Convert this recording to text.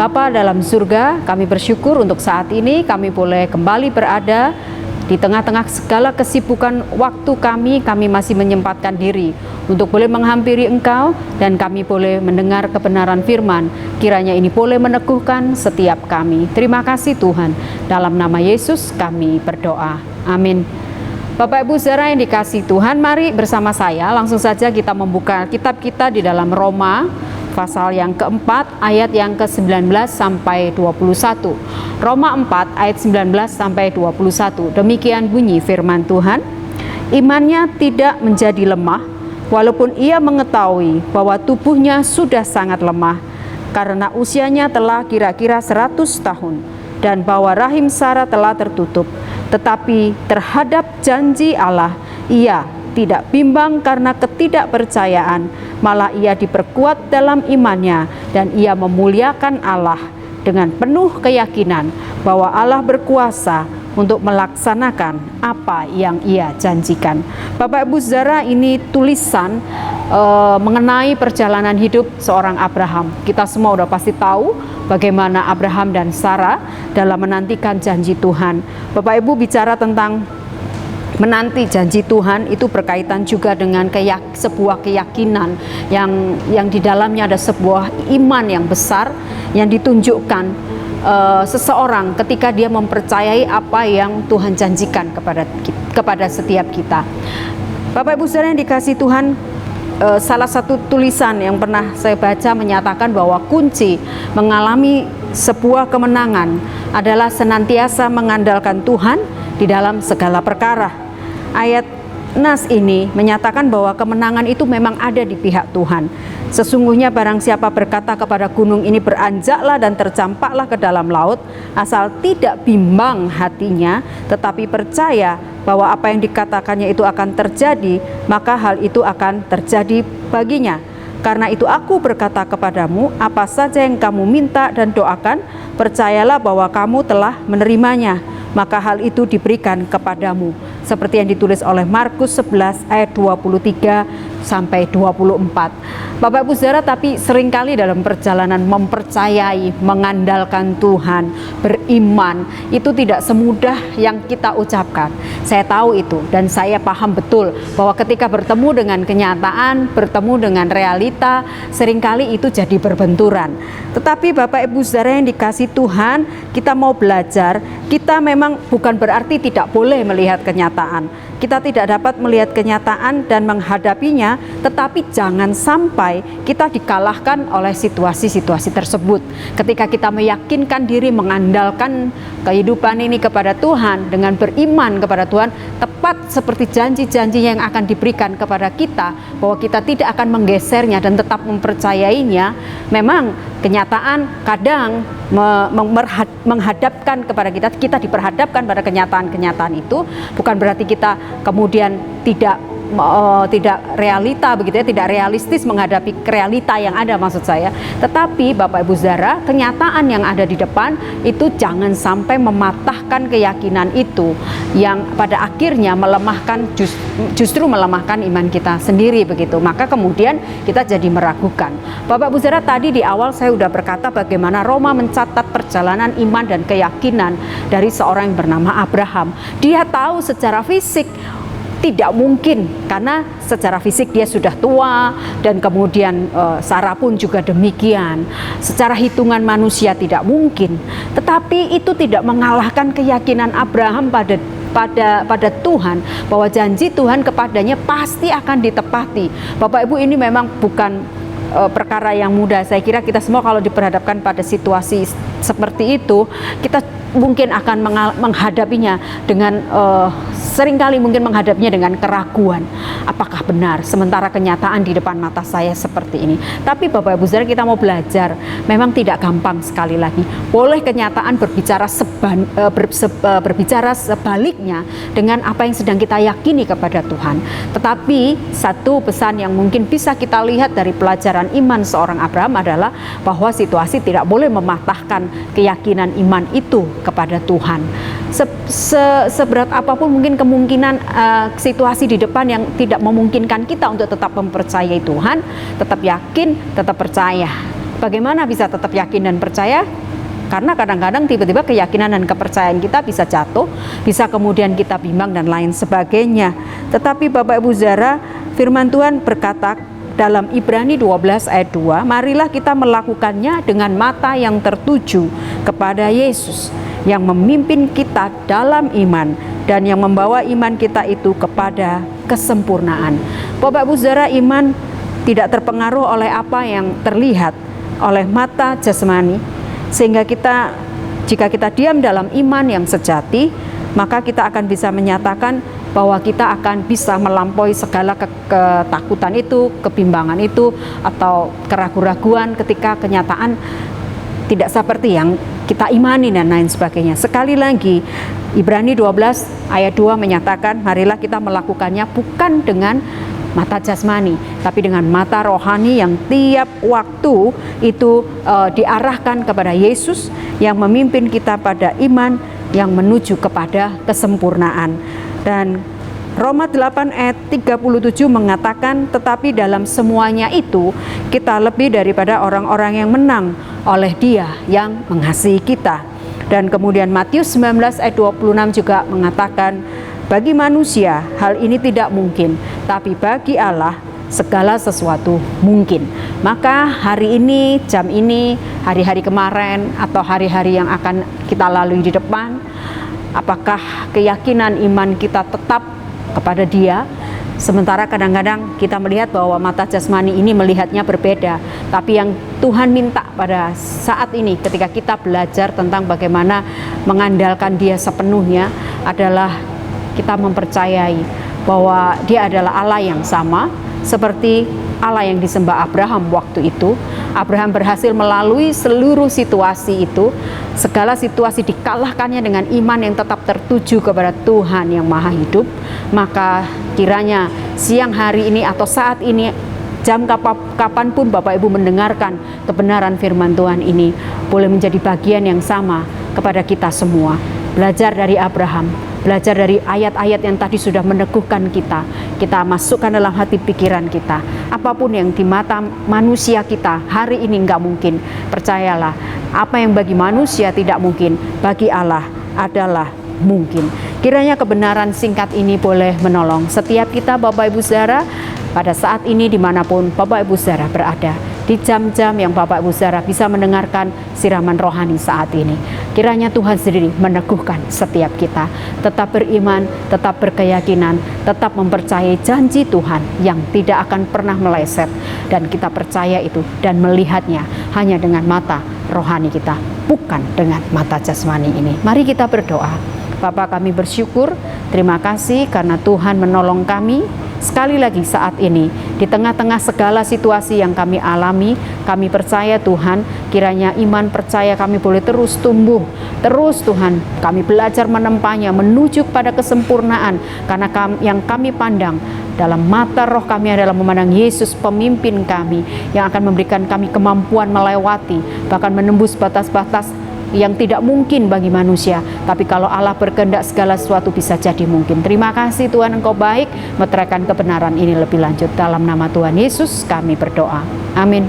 Bapa dalam surga, kami bersyukur untuk saat ini kami boleh kembali berada di tengah-tengah segala kesibukan waktu kami masih menyempatkan diri untuk boleh menghampiri Engkau, dan kami boleh mendengar kebenaran firman. Kiranya ini boleh meneguhkan setiap kami. Terima kasih Tuhan. Dalam nama Yesus kami berdoa. Amin. Bapak Ibu saudara yang dikasihi Tuhan, mari bersama saya langsung saja kita membuka kitab kita di dalam Roma pasal yang keempat ayat yang ke-19 sampai 21. Roma 4 ayat 19 sampai 21. Demikian bunyi firman Tuhan. Imannya tidak menjadi lemah walaupun ia mengetahui bahwa tubuhnya sudah sangat lemah karena usianya telah kira-kira 100 tahun dan bahwa rahim Sarah telah tertutup. Tetapi terhadap janji Allah ia tidak bimbang karena ketidakpercayaan, malah ia diperkuat dalam imannya dan ia memuliakan Allah dengan penuh keyakinan bahwa Allah berkuasa untuk melaksanakan apa yang ia janjikan. Bapak Ibu saudara, ini tulisan mengenai perjalanan hidup seorang Abraham. Kita semua udah pasti tahu bagaimana Abraham dan Sarah dalam menantikan janji Tuhan. Bapak Ibu bicara tentang menanti janji Tuhan itu berkaitan juga dengan sebuah keyakinan yang di dalamnya ada sebuah iman yang besar yang ditunjukkan seseorang ketika dia mempercayai apa yang Tuhan janjikan kepada setiap kita. Bapak Ibu saudara yang dikasihi Tuhan, salah satu tulisan yang pernah saya baca menyatakan bahwa kunci mengalami sebuah kemenangan adalah senantiasa mengandalkan Tuhan di dalam segala perkara. Ayat nas ini menyatakan bahwa kemenangan itu memang ada di pihak Tuhan. Sesungguhnya barang siapa berkata kepada gunung ini beranjaklah dan tercampaklah ke dalam laut, asal tidak bimbang hatinya, tetapi percaya bahwa apa yang dikatakannya itu akan terjadi, maka hal itu akan terjadi baginya. Karena itu aku berkata kepadamu, apa saja yang kamu minta dan doakan, percayalah bahwa kamu telah menerimanya, maka hal itu diberikan kepadamu. Seperti yang ditulis oleh Markus 11 ayat 23 sampai 24. Bapak Ibu saudara, tapi seringkali dalam perjalanan mempercayai, mengandalkan Tuhan, beriman, itu tidak semudah yang kita ucapkan. Saya tahu itu dan saya paham betul bahwa ketika bertemu dengan kenyataan, bertemu dengan realita, seringkali itu jadi berbenturan. Tetapi Bapak Ibu saudara yang dikasihi Tuhan, kita mau belajar, kita memang bukan berarti tidak boleh melihat kenyataan. Kita tidak dapat melihat kenyataan dan menghadapinya, tetapi jangan sampai kita dikalahkan oleh situasi-situasi tersebut. Ketika kita meyakinkan diri, mengandalkan kehidupan ini kepada Tuhan, dengan beriman kepada Tuhan, tepat seperti janji-janji yang akan diberikan kepada kita, bahwa kita tidak akan menggesernya dan tetap mempercayainya. Memang kenyataan kadang menghadapkan kepada kita diperhadapkan pada kenyataan-kenyataan itu, bukan berarti kita kemudian tidak realita begitu ya, tidak realistis menghadapi realita yang ada, maksud saya. Tetapi Bapak Ibu saudara, kenyataan yang ada di depan itu jangan sampai mematahkan keyakinan itu, yang pada akhirnya melemahkan, justru melemahkan iman kita sendiri begitu. Maka kemudian kita jadi meragukan. Bapak Ibu saudara, tadi di awal saya sudah berkata bagaimana Roma mencatat perjalanan iman dan keyakinan dari seorang yang bernama Abraham. Dia tahu secara fisik tidak mungkin, karena secara fisik dia sudah tua, dan kemudian Sarah pun juga demikian. Secara hitungan manusia tidak mungkin, tetapi itu tidak mengalahkan keyakinan Abraham pada Tuhan, bahwa janji Tuhan kepadanya pasti akan ditepati. Bapak Ibu, ini memang bukan perkara yang mudah. Saya kira kita semua kalau diperhadapkan pada situasi seperti itu, kita mungkin akan menghadapinya dengan seringkali mungkin menghadapinya dengan keraguan. Apakah benar sementara kenyataan di depan mata saya seperti ini? Tapi Bapak Ibu saudara, kita mau belajar, memang tidak gampang. Sekali lagi, boleh kenyataan berbicara sebaliknya dengan apa yang sedang kita yakini kepada Tuhan. Tetapi satu pesan yang mungkin bisa kita lihat dari pelajaran iman seorang Abraham adalah bahwa situasi tidak boleh mematahkan keyakinan iman itu kepada Tuhan. Seberat apapun mungkin kemungkinan situasi di depan yang tidak memungkinkan kita untuk tetap mempercayai Tuhan, tetap yakin, tetap percaya. Bagaimana bisa tetap yakin dan percaya? Karena kadang-kadang tiba-tiba keyakinan dan kepercayaan kita bisa jatuh, bisa kemudian kita bimbang dan lain sebagainya. Tetapi Bapak Ibu Saudara, firman Tuhan berkata dalam Ibrani 12 ayat 2, marilah kita melakukannya dengan mata yang tertuju kepada Yesus yang memimpin kita dalam iman dan yang membawa iman kita itu kepada kesempurnaan. Bapak Ibu Saudara, iman tidak terpengaruh oleh apa yang terlihat oleh mata jasmani, sehingga jika kita diam dalam iman yang sejati, maka kita akan bisa menyatakan bahwa kita akan bisa melampaui segala ketakutan itu, kebimbangan itu, atau keraguan-raguan ketika kenyataan tidak seperti yang kita imani dan lain sebagainya. Sekali lagi, Ibrani 12 ayat 2 menyatakan, marilah kita melakukannya bukan dengan mata jasmani, tapi dengan mata rohani yang tiap waktu itu diarahkan kepada Yesus yang memimpin kita pada iman yang menuju kepada kesempurnaan. Dan Roma 8 ayat 37 mengatakan, tetapi dalam semuanya itu kita lebih daripada orang-orang yang menang oleh Dia yang mengasihi kita. Dan kemudian Matius 19 ayat 26 juga mengatakan, bagi manusia hal ini tidak mungkin, tapi bagi Allah segala sesuatu mungkin. Maka hari ini, jam ini, hari-hari kemarin, atau hari-hari yang akan kita lalui di depan, apakah keyakinan iman kita tetap kepada Dia? Sementara kadang-kadang kita melihat bahwa mata jasmani ini melihatnya berbeda. Tapi yang Tuhan minta pada saat ini ketika kita belajar tentang bagaimana mengandalkan Dia sepenuhnya adalah kita mempercayai bahwa Dia adalah Allah yang sama seperti Allah yang disembah Abraham waktu itu. Abraham berhasil melalui seluruh situasi itu. Segala situasi dikalahkannya dengan iman yang tetap tertuju kepada Tuhan yang Maha Hidup. Maka kiranya siang hari ini atau saat ini, jam kapanpun Bapak Ibu mendengarkan kebenaran firman Tuhan ini, boleh menjadi bagian yang sama kepada kita semua. Belajar dari Abraham, belajar dari ayat-ayat yang tadi sudah meneguhkan kita. Kita masukkan dalam hati pikiran kita. Apapun yang di mata manusia kita hari ini enggak mungkin, percayalah, apa yang bagi manusia tidak mungkin, bagi Allah adalah mungkin. Kiranya kebenaran singkat ini boleh menolong setiap kita Bapak Ibu Saudara pada saat ini dimanapun Bapak Ibu Saudara berada, di jam-jam yang Bapak Ibu Saudara bisa mendengarkan siraman rohani saat ini. Kiranya Tuhan sendiri meneguhkan setiap kita, tetap beriman, tetap berkeyakinan, tetap mempercayai janji Tuhan yang tidak akan pernah meleset, dan kita percaya itu dan melihatnya hanya dengan mata rohani kita, bukan dengan mata jasmani ini. Mari kita berdoa. Bapa, kami bersyukur, terima kasih karena Tuhan menolong kami sekali lagi saat ini di tengah-tengah segala situasi yang kami alami. Kami percaya Tuhan, kiranya iman percaya kami boleh terus tumbuh, terus Tuhan kami belajar menempahnya menuju pada kesempurnaan, karena yang kami pandang dalam mata roh kami adalah memandang Yesus pemimpin kami yang akan memberikan kami kemampuan melewati, bahkan menembus batas-batas yang tidak mungkin bagi manusia. Tapi kalau Allah berkehendak, segala sesuatu bisa jadi mungkin. Terima kasih Tuhan, Engkau baik. Meteraikan kebenaran ini lebih lanjut. Dalam nama Tuhan Yesus kami berdoa. Amin.